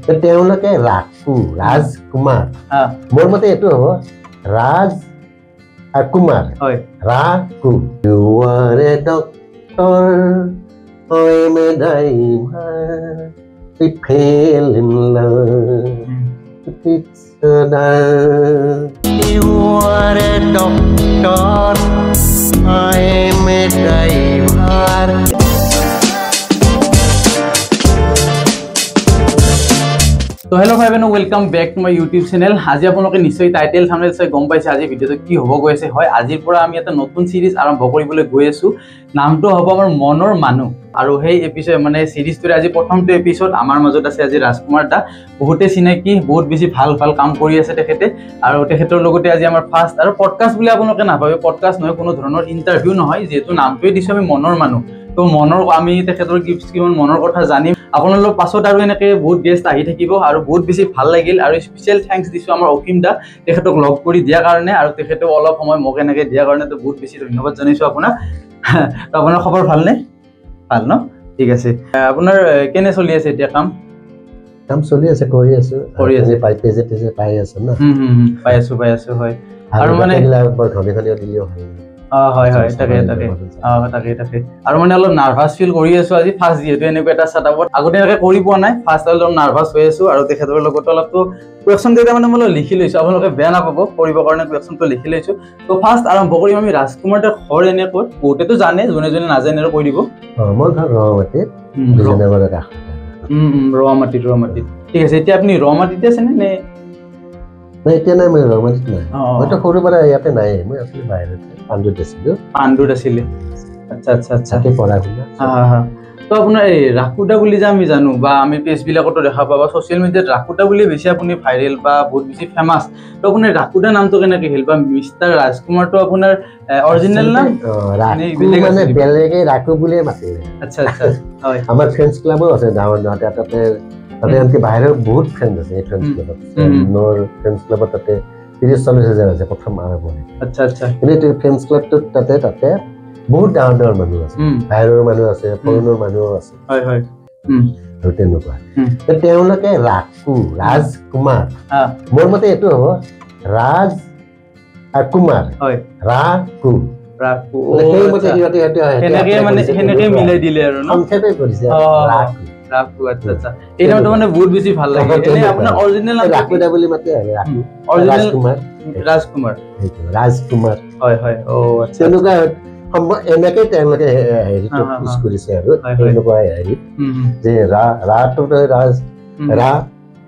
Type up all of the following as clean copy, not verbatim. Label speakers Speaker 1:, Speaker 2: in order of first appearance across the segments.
Speaker 1: তেওঁলোকে ৰাকু ৰাজকুমাৰ মোৰ মতে এইটো হ'ব ৰাজ কুমাৰ
Speaker 2: হয়
Speaker 1: ৰাকু you are a doctor I'm a driver we fell in love with each other you are a doctor I'm a driver
Speaker 2: So hello everyone, welcome back to my YouTube channel. আজি আপোনালোকে নিশ্চয় title thumbnail চাই গম পাইছে আজি ভিডিওটো কি হ'ব গৈ আছে হয় আজিৰ পৰা আমি এটা নতুন সিৰিজ আৰম্ভ কৰিবলৈ গৈ আছো নামটো হ'ব আমাৰ মনৰ মানুহ আৰু সেই এপিসোড মানে সিৰিজটোৰ আজি প্ৰথমটো এপিসোড আমাৰ মাজত আছে আজি ৰাজকুমাৰ দা বহুতে চিনাকি বহুত বেছি ভাল কাম কৰি আছে তেখেতে আৰু তেখেতৰ লগতে আজি আমাৰ ফাৰ্ষ্ট আৰু পডকাষ্ট বুলি আপোনালোকে নাভাবে পডকাষ্ট নহয় কোনো ধৰণৰ ইন্টাৰভিউ নহয় যেহেতু নামটোৱে দিছো আমি মনৰ মানুহ তো মনৰ আমি তেখেতৰ কিমান মনৰ কথা জানিম আপোনালোক পাছত আৰু এনেকৈ বহুত গেষ্ট আহি থাকিব আৰু বহুত বেছি ভাল লাগিল আৰু স্পেশাল থ্যাঙ্কস দিছো আমাৰ অকিম দা তেখেতক লগ কৰি দিয়াৰ কাৰণে আৰু তেখেতক অলপ সময় মোক এনেকৈ দিয়াৰ কাৰণে তো বহুত বেছি ধন্যবাদ জনাইছো আপোনাক আপোনাৰ খবৰ ভালনে ভাল ন ঠিক আছে আপোনাৰ কেনে চলি আছে এতিয়া কাম চলি আছে কৰি আছো পাই আছে না পাই আছো হয় আৰু মানে বৰ ঘনে দিলেও ভাল হয় তাকে আৰু মানে অলপ নাৰ্ভাস ফিল কৰি আছো আজি ফাৰ্ষ্ট যেহেতু এনেকুৱা এটা সেটআপত আগতে এনেকৈ কৰি পোৱা নাই ফাৰ্ষ্ট অলপ নাৰ্ভাস হৈ আছো আৰু তেখেতৰ লগত অলপতো কুৱেশ্যন কেইটা মানে মই লিখি লৈছো আপোনালোকে বেয়া নাপাব কৰিবৰ কাৰণে কুৱেশ্যনটো লিখি লৈছো তো ফাৰ্ষ্ট আৰম্ভ কৰিম আমি ৰাজকুমাৰ দাৰ ঘৰ এনে ক'ত বহুতেতো জানে যোনে নাজানে আৰু কৈ দিব
Speaker 1: মোৰ ঘৰ ৰমাটিত
Speaker 2: ঠিক আছে এতিয়া আপুনি ৰমাটিতে আছে নে
Speaker 1: এতিয়া নাই মই ৰমাটিত নাই মইতো সৰু পৰা ইয়াতে নাই মই আসলে বাহিৰত পাণ্ডুত আছিলে আচ্ছা কি পঢ়া শুনা
Speaker 2: তো আপোনাৰ এই ৰাকুদা বুলি যে আমি জানো বা আমি পেজ বিলাকতো দেখা পাবা সোশ্যাল মিডিয়াত ৰাকুদা বুলি বেছি আপুনি ভাইৰেল বা বহুত বেছি ফেমাস তো আপোনাৰ ৰাকুদা নামটো কেনেকৈ হ'ল বা মিষ্টাৰ ৰাজকুমাৰটো আপোনাৰ অৰিজিনেল নাম
Speaker 1: মানে বেলেগে ৰাকু বুলিয়ে মাতিলে
Speaker 2: আচ্ছা হয়
Speaker 1: আমাৰ ফ্ৰেণ্ডছ ক্লাবো আছে ডাঙৰ তাতে আনকি বাহিৰৰ বহুত ফ্ৰেণ্ড আছে এই ফ্ৰেণ্ডছ ক্লাবত মোৰ ফ্ৰেণ্ডছ ক্লাবত তাতে 30-40,000 আছে প্ৰথম আৰম্ভণি আচ্ছা কিন্তু ফ্ৰেণ্ডছ ক্লাবটোত তাতে বহুত ডাঙৰ মানুহ আছে বাহিৰৰ মানুহ আছে ফৰেনৰ মানুহ আছে হয় আৰু তেনেকুৱা তেওঁলোকে ৰাকু ৰাজকুমাৰ মোৰ মতে এইটো হ'ব ৰাজ কুমাৰ হয় ৰাকু
Speaker 2: সেনেকে মিলাই দিলে আৰু
Speaker 1: সংক্ষেপে কৰিছে ৰাকু
Speaker 2: ৰাকু আচ্ছা এই নামটো মানে বহুত বেছি ভাল লাগে এনে আপোনাৰ অৰিজিনেল নাম
Speaker 1: ৰাকুদা বুলি মাতে ৰাকু ৰাজকুমাৰ হয় ও আচ্ছা তেনেকুৱা এনেকে তেওঁলোকে হেৰিটো পুছ কৰিছে আৰু এনেকুৱা হেৰি যে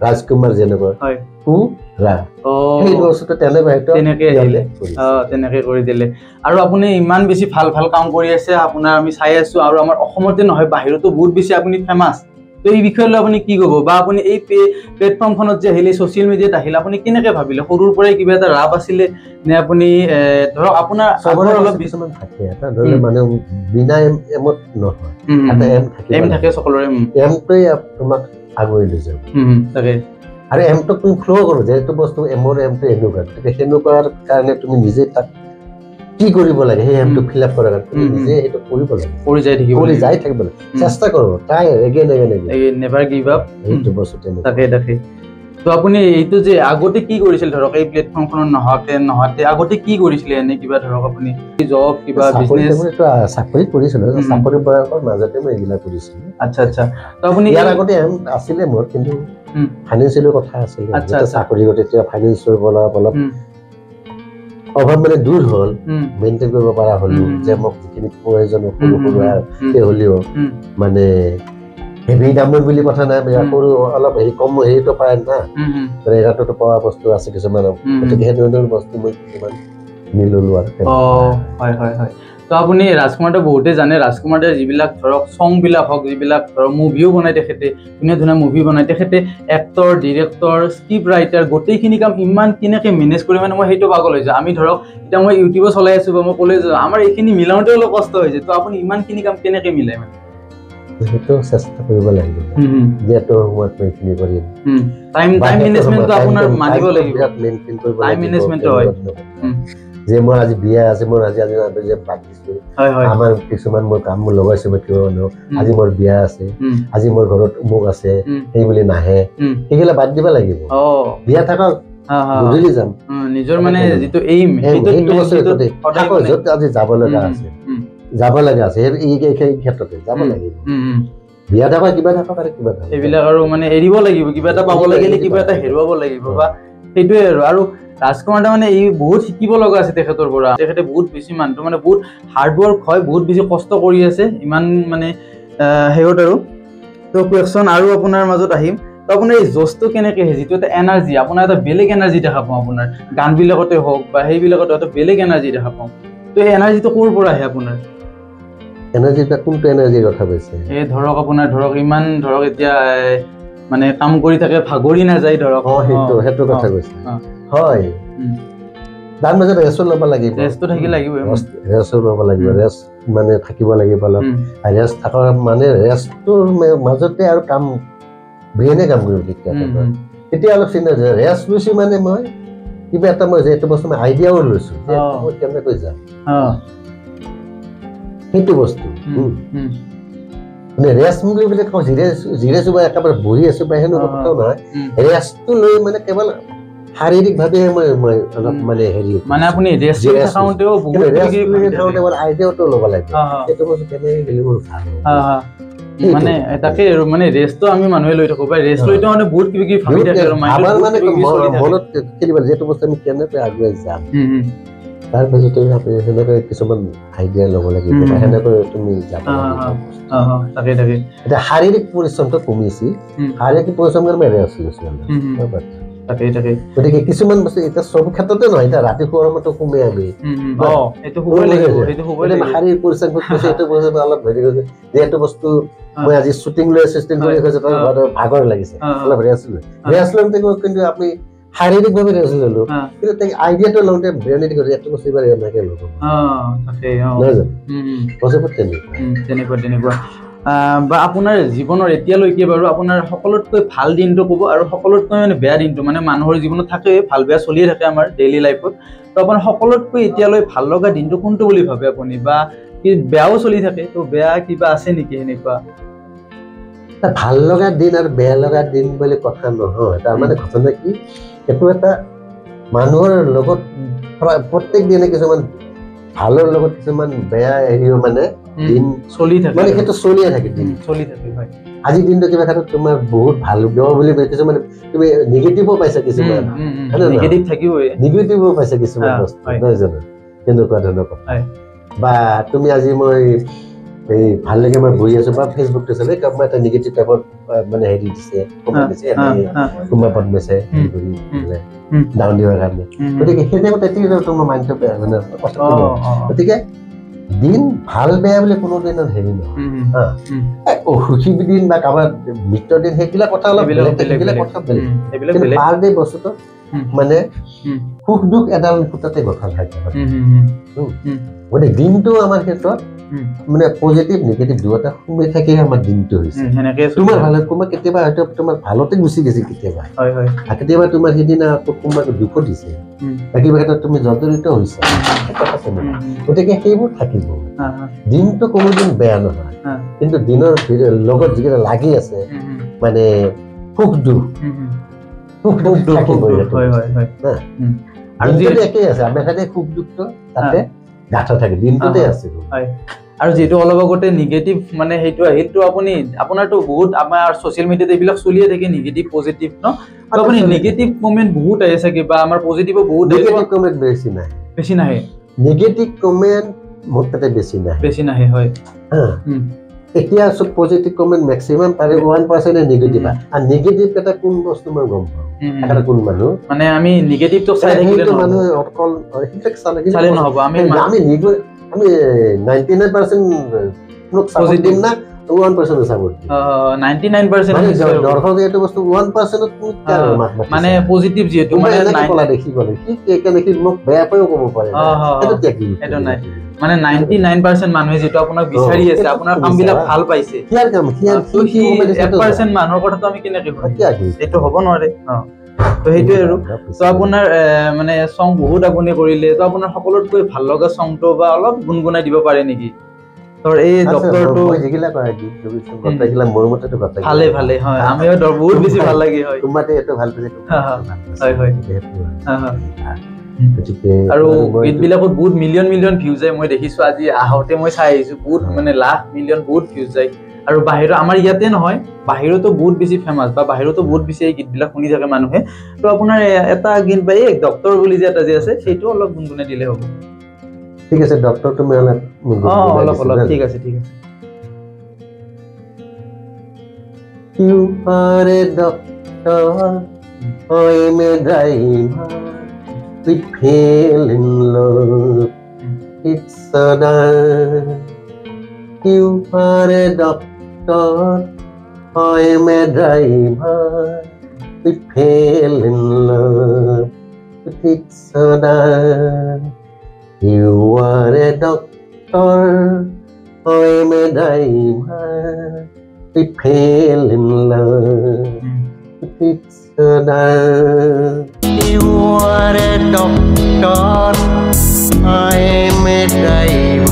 Speaker 1: ৰাজকুমাৰ যেনেকুৱা কু ৰা এই বস্তুটো
Speaker 2: তেনেকে কৰি দিলে আৰু আপুনি ইমান বেছি ভাল কাম কৰি আছে আপোনাৰ আমি চাই আছো আৰু আমাৰ অসমতে নহয় বাহিৰতো বহুত বেছি আপুনি ফেমাস তো এই বিষয়ে লৈ আপুনি কি ক'ব বা আপুনি এই প্লেটফৰ্মখনত যে আহিলে সোশ্যাল মিডিয়াত আহিলে আপুনি কেনেকৈ ভাবিলে সৰুৰ পৰাই কিবা এটা ৰাপ আছিলে নে আপুনি ধৰক আপোনাৰ
Speaker 1: চবৰে অলপ কিছুমান থাকে এটা ধৰি মানে বিনা এমত নহয় এটা এম
Speaker 2: থাকে সকলোৰে
Speaker 1: এমটোই তোমাক আগুৱাই লৈ যাব
Speaker 2: তাকে
Speaker 1: আৰু এমটো তুমি ফ্লো কৰো যেটো বস্তু এমৰ এমটো এনেকুৱা সেনেকুৱাৰ কাৰণে তুমি নিজে তাক কি কৰিব লাগে সেই এমটো ফিল আপ কৰাৰ কাৰণে নিজে এইটো কৰিব লাগে
Speaker 2: কৰি যাই থাকিব
Speaker 1: লাগে চেষ্টা কৰিব try again
Speaker 2: never give up
Speaker 1: এইটো বস্তু
Speaker 2: তাকে তো আপুনি এইটো যে আগতে কি কৰিছিল ধৰক এই প্লেটফৰ্মখনত নহাতে আগতে কি কৰিছিলে এনে কিবা ধৰক আপুনি জব কিবা বিজনেস
Speaker 1: চাকৰি কৰিছিল চাকৰি বয়সৰ মাজতে মই এগিলা কৰিছিলো
Speaker 2: আচ্ছা তো আপুনি
Speaker 1: ইয়াৰ আগতে আছিলে মোৰ কিন্তু ফাইনেন্সিয়েলৰ কথা আছিল চাকৰি কৰিতে তেতিয়া ফাইনেন্সৰ অলপ অভাৱ মানে দূৰ হ'ল মেইনটেইন কৰিব পৰা হলো যে মোক যিখিনি প্ৰয়োজন সৰু হ'লেও মানে হেভি দামৰ বুলি কথা নাই সৰু অলপ হেৰি কম হেৰিটো পায় না এটাতো পোৱা বস্তু আছে কিছুমান গতিকে সেই ধৰণৰ বস্তু মই কিমান মিললো আৰু
Speaker 2: হয় তো আপুনি ৰাজকুমাৰটো বহুতে জানে ৰাজকুমাৰতে যিবিলাক ধৰক সং বিলাক হওক যিবিলাক ধৰক মুভিও বনাই তেখেতে ধুনীয়া মুভি বনাই তেখেতে এক্টৰ ডিৰেক্টৰ স্ক্ৰিপ্ট ৰাইটাৰ গোটেইখিনি কাম ইমান কেনেকৈ মেনেজ কৰি মানে মই সেইটো পাগল হৈছোঁ আমি ধৰক এতিয়া মই ইউটিউবত চলাই আছো বা মই কলেজ আমাৰ এইখিনি মিলাওঁতে অলপ কষ্ট হৈছে তো আপুনি ইমানখিনি কাম কেনেকৈ মিলাই মানে
Speaker 1: সেইটো চেষ্টা কৰিব লাগিব যেটো সময়ত মই এইখিনি কৰিম
Speaker 2: টাইম মেনেজমেন্টটো আপোনাৰ মানিব লাগিব
Speaker 1: মেইনটেইন কৰিব
Speaker 2: টাইম মেনেজমেন্ট হয়
Speaker 1: যে মোৰ আজি বিয়া আছে মোৰ আজি যে বাদ দিছো আমাৰ কিছুমান মোৰ কাম মোৰ লগাইছো মই কিয় আজি মোৰ বিয়া আছে আজি মোৰ ঘৰত মোক আছে সেই বুলি নাহে সেইগিলা বাদ দিব লাগিব বিয়া থাকক বুজিলি যাম
Speaker 2: নিজৰ মানে যিটো এইম
Speaker 1: সেইটো য'ত আজি যাব লগা আছে এই ক্ষেত্ৰতে যাব লাগিব বিয়া থাকক কিবা থাকক আৰু কিবা থাকক
Speaker 2: এইবিলাক আৰু মানে এৰিব লাগিব কিবা এটা পাব লাগিলে কিবা এটা হেৰুৱাব লাগিব বা সেইটোৱে আৰু ৰাজকুমাৰ দা মানে এই বহুত শিকিব লগা আছে তেখেতৰ পৰা তেখেতে বহুত বেছি মানুহটো মানে বহুত হাৰ্ড ৱৰ্ক হয় বহুত বেছি কষ্ট কৰি আছে ইমান মানে হেৰিত আৰু তো কুৱেশ্যন আৰু আপোনাৰ মাজত আহিম তো আপোনাৰ এই জোচটো কেনেকৈ আহে যিটো এটা এনাৰ্জি আপোনাৰ এটা বেলেগ এনাৰ্জি দেখা পাওঁ আপোনাৰ গানবিলাকতে হওক বা সেইবিলাকতে এটা বেলেগ এনাৰ্জি দেখা পাওঁ তো এই এনাৰ্জিটো ক'ৰ পৰা আহে আপোনাৰ
Speaker 1: এনাৰ্জিটা কোনটো এনাৰ্জিৰ কথা কৈছে
Speaker 2: এই ধৰক আপোনাৰ ধৰক ইমান ধৰক এতিয়া মানে কাম কৰি থাকে ভাগৰি নাযায় ধৰক
Speaker 1: সেইটো কথা কৈছে হয় তাৰ মাজত ৰেষ্ট ল'ব লাগিব
Speaker 2: ৰেষ্টটো থাকিব লাগিব
Speaker 1: ৰেষ্ট ল'ব লাগিব ৰেষ্ট মানে থাকিব লাগিব অলপ ৰেষ্ট থকাৰ মানে ৰেষ্টটোৰ মাজতে আৰু কাম ব্ৰেইনে কাম কৰিব তেতিয়া অলপ চিন্তা ৰেষ্ট লৈছো মানে মই কিবা এটা মই যে এইটো বস্তু মই আইডিয়াও লৈছো যে মই কেনেকৈ যাম সেইটো বস্তু মানে ৰেষ্ট বুলি বুলি কওঁ জিৰেছো বা একেবাৰে বহি আছো বা সেনেকুৱা কথাও নহয় ৰেষ্টটো লৈ মানে কেৱল শাৰীৰিকভাৱে মই অলপ মানে হেৰি
Speaker 2: মানে আপুনি ৰেষ্ট থাকাওঁতেও বহুত
Speaker 1: আইডিয়াটো ল'ব লাগিব সেইটো বস্তু কেনেকৈ গ'লে মোৰ ভাল
Speaker 2: মানে তাকে আৰু মানে ৰেষ্টটো আমি মানুহে লৈ থাকো বা ৰেষ্ট লৈতো মানে বহুত কিবা কিবি ভাবি থাকে আৰু
Speaker 1: মনত খেলিব যিটো বস্তু আমি কেনেকৈ আগুৱাই যাম তাৰ পিছতে আপুনি সেনেকৈ কিছুমান আইডিয়া ল'ব লাগিব বা সেনেকৈ তুমি যাব এতিয়া শাৰীৰিক পৰিশ্ৰমটো কমিছে শাৰীৰিক পৰিশ্ৰম কৰি মই ৰেষ্ট লৈছো গতিকে কিছুমান বস্তু এতিয়া চব ক্ষেত্ৰতে নহয় এতিয়া ৰাতি শোৱাৰ সময়তো কমে আমি শাৰীৰিক পৰিশ্ৰম এইটো বস্তু অলপ হেৰি কৰিছে যিহেতু বস্তু মই আজি শ্বুটিং লৈ শ্বুটিং কৰি গৈছে ভাগৰ লাগিছে অলপ ৰেষ্ট লওঁতে কিন্তু আপুনি শাৰীৰিকভাৱে ৰেষ্ট ল'লো কিন্তু তাক আইডিয়াটো লওঁতে ব্ৰেইনেদি কৰিছে এইটো বস্তু এইবাৰ এনেকৈ ল'ব
Speaker 2: তেনেকুৱা বা আপোনাৰ জীৱনৰ এতিয়ালৈকে বাৰু আপোনাৰ সকলোতকৈ ভাল দিনটো ক'ব আৰু সকলোতকৈ মানে বেয়া দিনটো মানে মানুহৰ জীৱনত থাকে ভাল বেয়া চলিয়ে থাকে আমাৰ ডেইলি লাইফত তো আপোনাৰ সকলোতকৈ এতিয়ালৈ ভাল লগা দিনটো কোনটো বুলি ভাবে আপুনি বা কি বেয়াও চলি থাকে তো বেয়া কিবা আছে নেকি এনেকুৱা
Speaker 1: ভাল লগা দিন আৰু বেয়া লগা দিন বুলি কথা নহয় তাৰমানে ঘটনা কি এইটো এটা মানুহৰ লগত প্ৰত্যেক দিনে কিছুমান ভালৰ লগত কিছুমান বেয়া হেৰিও মানে দিন
Speaker 2: চলি থাকে
Speaker 1: মানে সেইটো চলিয়ে থাকে দিন
Speaker 2: চলি থাকে হয়
Speaker 1: আজি দিনটো কিবা ক্ষেত্ৰত তোমাৰ বহুত ভাল বেয়া বুলি কিছুমান তুমি নিগেটিভো পাইছা কিছুমান
Speaker 2: নিগেটিভ থাকিবই
Speaker 1: নিগেটিভো পাইছা কিছুমান বস্তু নহয় জানো তেনেকুৱা ধৰণৰ কথা বা তুমি আজি মই এই ভাল লাগে মই বহি আছো বা ফেচবুকটো চালে কোনোবা এটা নিগেটিভ টাইপৰ মানে হেৰি দিছে কমেণ্ট দিছে কোনোবা বদমাইছে হেৰি কৰি ডাউন দিবৰ কাৰণে গতিকে সেই টাইমত তেতিয়া তোমাৰ মাইণ্ডটো বেয়া মানে কথা গতিকে দিন ভাল বেয়া বুলি কোনো দিনত হেৰি নহয় সুখী দিন বা কাৰোবাৰ মৃত্যুৰ দিন সেইবিলাক কথা অলপ বেলেগ কথা বেলেগ কিন্তু পাৰ ডে বস্তুটো মানে সুখ দুখ এডাল ফুটাতে গঠা থাকে গতিকে দিনটো আমাৰ ক্ষেত্ৰত মানে পজিটিভ নিগেটিভ দুটা সোমাই থাকি আমাৰ দিনটো হৈছে তোমাৰ ভাল কোনোবা কেতিয়াবা হয়তো তোমাৰ ভালতে গুচি গৈছে কেতিয়াবা কেতিয়াবা তোমাৰ সিদিনা কোনোবা দুখো দিছে কিবা ক্ষেত্ৰত তুমি জৰ্জৰিত হৈছা গতিকে সেইবোৰ থাকিব দিনটো কোনোদিন বেয়া নহয় কিন্তু দিনৰ লগত যিকেইটা লাগি আছে মানে সুখ দুখ আৰু যিহেতু একেই আছে আমাৰ খালি সুখ দুখটো তাতে গাঁঠা থাকে দিনটোতে আছে
Speaker 2: আৰু যিহেতু অলপ আগতে নিগেটিভ মানে সেইটো আহিলতো আপুনি আপোনাৰতো বহুত আমাৰ ছ'চিয়েল মিডিয়াত এইবিলাক চলিয়ে থাকে নিগেটিভ পজিটিভ ন আপুনি নিগেটিভ কমেণ্ট বহুত আহে চাগে বা আমাৰ পজিটিভো বহুত
Speaker 1: নিগেটিভ কমেণ্ট বেছি নাহে নিগেটিভ কমেণ্ট মোৰ তাতে বেছি নাহে
Speaker 2: হয়
Speaker 1: এতিয়া চব পজিটিভ কমেণ্ট মেক্সিমাম তাৰে 1% নিগেটিভ আৰু নিগেটিভ এটা কোন বস্তু মই গম পাওঁ এটা কোন মানুহ
Speaker 2: মানে আমি নিগেটিভটো চাই থাকিলে
Speaker 1: মানুহে অকল চালে নহ'ব আমি 99% লোক সাপোর্ট দিম না 1% সাপোর্ট দিম
Speaker 2: 99%
Speaker 1: দর্শক এইটো বস্তু 1%
Speaker 2: মানে পজিটিভ যেটো মানে
Speaker 1: নাই কলা দেখি গলে কি কেনে দেখি মোক বেয়া পায়ও ক'ব পাৰে এটো কি
Speaker 2: এটো নাই মানে 99% মানুহে যেটো আপোনাক বিচাৰি আছে আপোনাৰ কামবিলাক ভাল পাইছে
Speaker 1: কিয়াৰ কাম কি
Speaker 2: 1% মানুহৰ কথাটো আমি কেনেকৈ কম এটো হ'ব নোৱাৰে তো সেইটোৱে আৰু তো আপোনাৰ মানে সং বহুত আপুনি কৰিলে তো আপোনাৰ সকলোতকৈ ভাল লগা সংটো বা অলপ গুণগুণাই দিব পাৰে নেকি তোৰ এই ডক্টৰটো
Speaker 1: মই যেগিলা কৰাই দি গটাইগিলা মোৰ মতেতো গটাই
Speaker 2: ভালে ভালে হয় আমিও বহুত বেছি ভাল লাগি হয়
Speaker 1: তোমাতে এটো ভাল পাইছে
Speaker 2: হয় হয় আৰু গীতবিলাকত বহুত মিলিয়ন মিলিয়ন ভিউজ যায় মই দেখিছো আজি আহোতে মই চাই আহিছো বহুত মানে লাখ মিলিয়ন বহুত ভিউজ যায় আৰু বাহিৰত আমাৰ ইয়াতে নহয় বাহিৰতো বহুত বেছি ফেমাস বা বাহিৰতো বহুত বেছি এই গীতবিলাক শুনি থাকে মানুহে তো আপোনাৰ এটা গীত বা এই ডক্টৰ বুলি যে এটা যে আছে সেইটো অলপ গুণগুণাই দিলে হ'ব
Speaker 1: ঠিক আছে ডক্টৰ তুমি অলপ
Speaker 2: অলপ অলপ ঠিক আছে
Speaker 1: You are a doctor, I am a driver. We fell in love. It's sudden. You are a doctor, I am a driver. We fell in love. It's sudden. You are a doctor, I am a driver. We fell in love. It's sudden. You are a doctor, I am a driver.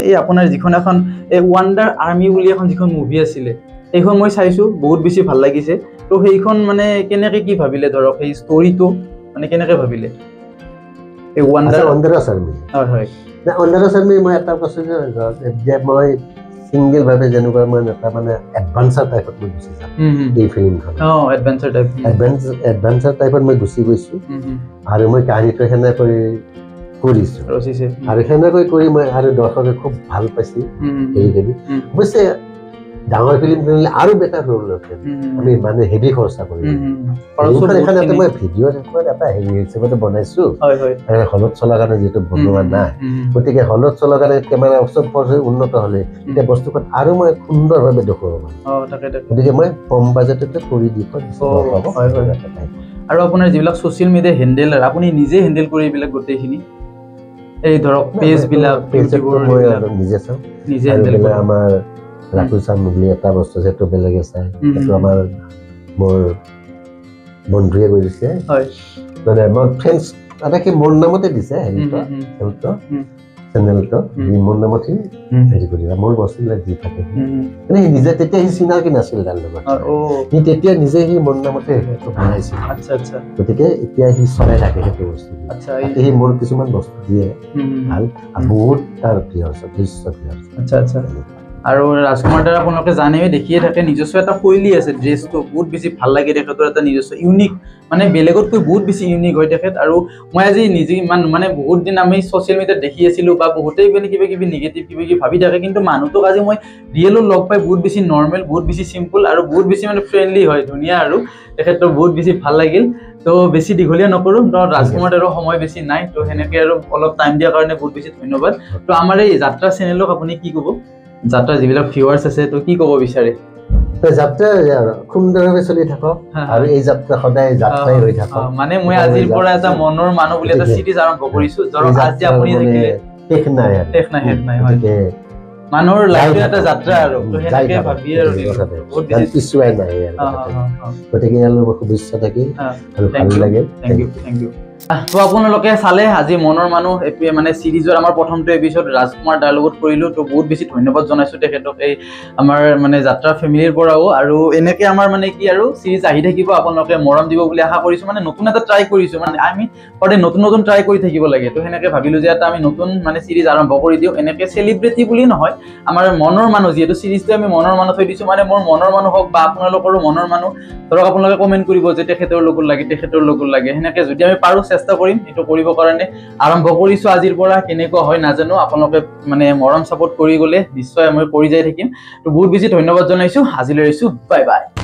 Speaker 2: এই আপোনাৰ যিখন এখন এই ওয়ান্ডাৰ army বুলি এখন যিখন movie আছিলে এইখন মই চাইছো বহুত বেছি ভাল লাগিছে তো সেইখন মানে কেনেকৈ কি ভাবিলে ধৰক এই ষ্টৰীটো মানে কেনেকৈ ভাবিলে এই ওয়ান্ডাৰ
Speaker 1: আৰ্মি
Speaker 2: হয় হয়
Speaker 1: না ওয়ান্ডাৰ আৰ্মি মই এটা কৈছো যে মই সিঙ্গেল ভাবে যেনেকুৱা মই এটা মানে এডভান্সাৰ টাইপত মই গুচি যাম এই ফিল্মখন এডভান্সাৰ টাইপত মই গুচি গৈছো আৰু মই কাহিনীটো সেনেকৈ কৰিছো আৰু সেনেকৈ কৰি মই আৰু দৰ্শকে খুব ভাল পাইছে এইখিনি অৱশ্যে ডাঙৰ ফিল্ম কৰিলে আৰু বেটাৰ ৰ'ল লৈছে আমি মানে হেভি খৰচা কৰিম এখানে মই ভিডিঅ' ৰেকৰ্ড এটা হেৰি হিচাপতে বনাইছো হলত চলাৰ কাৰণে যিহেতু বনোৱা নাই গতিকে হলত চলাৰ কাৰণে কেমেৰা চব উন্নত হ'লে এতিয়া বস্তুখন আৰু মই সুন্দৰভাৱে দেখুৱাব গতিকে মই কম বাজেটতে কৰি দি
Speaker 2: আৰু আপোনাৰ যিবিলাক ছ'চিয়েল মিডিয়া হেণ্ডেলাৰ আপুনি নিজে হেণ্ডেল কৰি এইবিলাক গোটেইখিনি এই ধৰক পেজবিলাক
Speaker 1: মই নিজে চাওঁ নিজে হেণ্ডেল কৰি আমাৰ ৰাখু চাম বুলি এটা বস্তু যেটো বেলেগে চাই সেইটো আমাৰ মোৰ বন্ধুৱে কৰিছে মানে মোৰ ফ্ৰেণ্ডছ আটাইকে মোৰ নামতে দিছে হেৰিটো চেনেলটো মোৰ নামতে হেৰি কৰি মোৰ বস্তুবিলাক দি থাকে মানে নিজে তেতিয়া সি চিনাকি নাছিল তাৰ লগত সি তেতিয়া নিজে সি মোৰ নামতে বনাইছিল গতিকে এতিয়া সি চলাই থাকে সেইটো বস্তু সি মোৰ কিছুমান বস্তু দিয়ে ভাল বহুত তাৰ প্ৰিয় হৈছে দৃশ্য প্ৰিয়
Speaker 2: আৰু ৰাজকুমাৰ দাৰ আপোনালোকে জানেই দেখিয়ে থাকে নিজস্ব এটা শৈলী আছে ড্ৰেছটো বহুত বেছি ভাল লাগে তেখেতৰ এটা নিজস্ব ইউনিক মানে বেলেগতকৈ বহুত বেছি ইউনিক হয় তেখেত আৰু মই আজি নিজে ইমান মানে বহুত দিন আমি ছ'চিয়েল মিডিয়াত দেখি আছিলোঁ বা বহুতেই মানে কিবা কিবি নিগেটিভ কিবা কিবি ভাবি থাকে কিন্তু মানুহটোক আজি মই ৰিয়েলত লগ পাই বহুত বেছি নৰ্মেল বহুত বেছি চিম্পল আৰু বহুত বেছি মানে ফ্ৰেণ্ডলি হয় ধুনীয়া আৰু তেখেতৰ বহুত বেছি ভাল লাগিল তো বেছি দীঘলীয়া নকৰোঁ তো ৰাজকুমাৰ দাৰো সময় বেছি নাই তো সেনেকৈ আৰু অলপ টাইম দিয়াৰ কাৰণে বহুত বেছি ধন্যবাদ তো আমাৰ এই যাত্ৰা চেনেলক আপুনি কি ক'ব যাত্ৰা যিবিলাক ভিউৱাৰ্ছ আছে তো কি ক'ব বিচাৰে
Speaker 1: যাত্ৰা সুন্দৰভাৱে চলি থাকক আৰু এই যাত্ৰা সদায় যাত্ৰাই হৈ থাকক
Speaker 2: মানে মই আজিৰ পৰা এটা মনৰ মানুহ বুলি এটা চিৰিজ আৰম্ভ কৰিছো ধৰক আজি আপুনি থাকিলে
Speaker 1: শেষ নাই
Speaker 2: হয় মানুহৰ লাইফ এটা যাত্ৰা আৰু তো সেনেকৈ ভাবি আৰু বহুত বেছি
Speaker 1: পিছুৱাই নাই গতিকে ইয়ালৈ শুভেচ্ছা থাকিল আৰু ভাল লাগিল
Speaker 2: থেংক ইউ তো আপোনালোকে চালে আজি মনৰ মানুহ এইটোৱে মানে চিৰিজৰ আমাৰ প্ৰথমটো এপিছড ৰাজকুমাৰ দাৰ লগত কৰিলোঁ তো বহুত বেছি ধন্যবাদ জনাইছোঁ তেখেতক এই আমাৰ মানে যাত্ৰা ফেমিলিৰ পৰাও আৰু এনেকৈ আমাৰ মানে কি আৰু চিৰিজ আহি থাকিব আপোনালোকে মৰম দিব বুলি আশা কৰিছোঁ মানে নতুন এটা ট্ৰাই কৰিছোঁ মানে আমি সদায় নতুন নতুন ট্ৰাই কৰি থাকিব লাগে তো সেনেকৈ ভাবিলোঁ যে এটা আমি নতুন মানে চিৰিজ আৰম্ভ কৰি দিওঁ এনেকৈ চেলিব্ৰিটি বুলি নহয় আমাৰ মনৰ মানুহ যিহেতু চিৰিজটো আমি মনৰ মানুহ থৈ দিছোঁ মানে মোৰ মনৰ মানুহ হওক বা আপোনালোকৰো মনৰ মানুহ ধৰক আপোনালোকে কমেণ্ট কৰিব যে তেখেতৰ লগত লাগে সেনেকৈ যদি আমি পাৰোঁ চেষ্টা কৰিম এইটো কৰিবৰ কাৰণে আৰম্ভ কৰিছোঁ আজিৰ পৰা কেনেকুৱা হয় নাজানো আপোনালোকে মানে মৰম ছাপোৰ্ট কৰি গ'লে নিশ্চয় মই কৰি যাই থাকিম তো বহুত বেছি ধন্যবাদ জনাইছোঁ আজিলৈ আহিছোঁ বাই বাই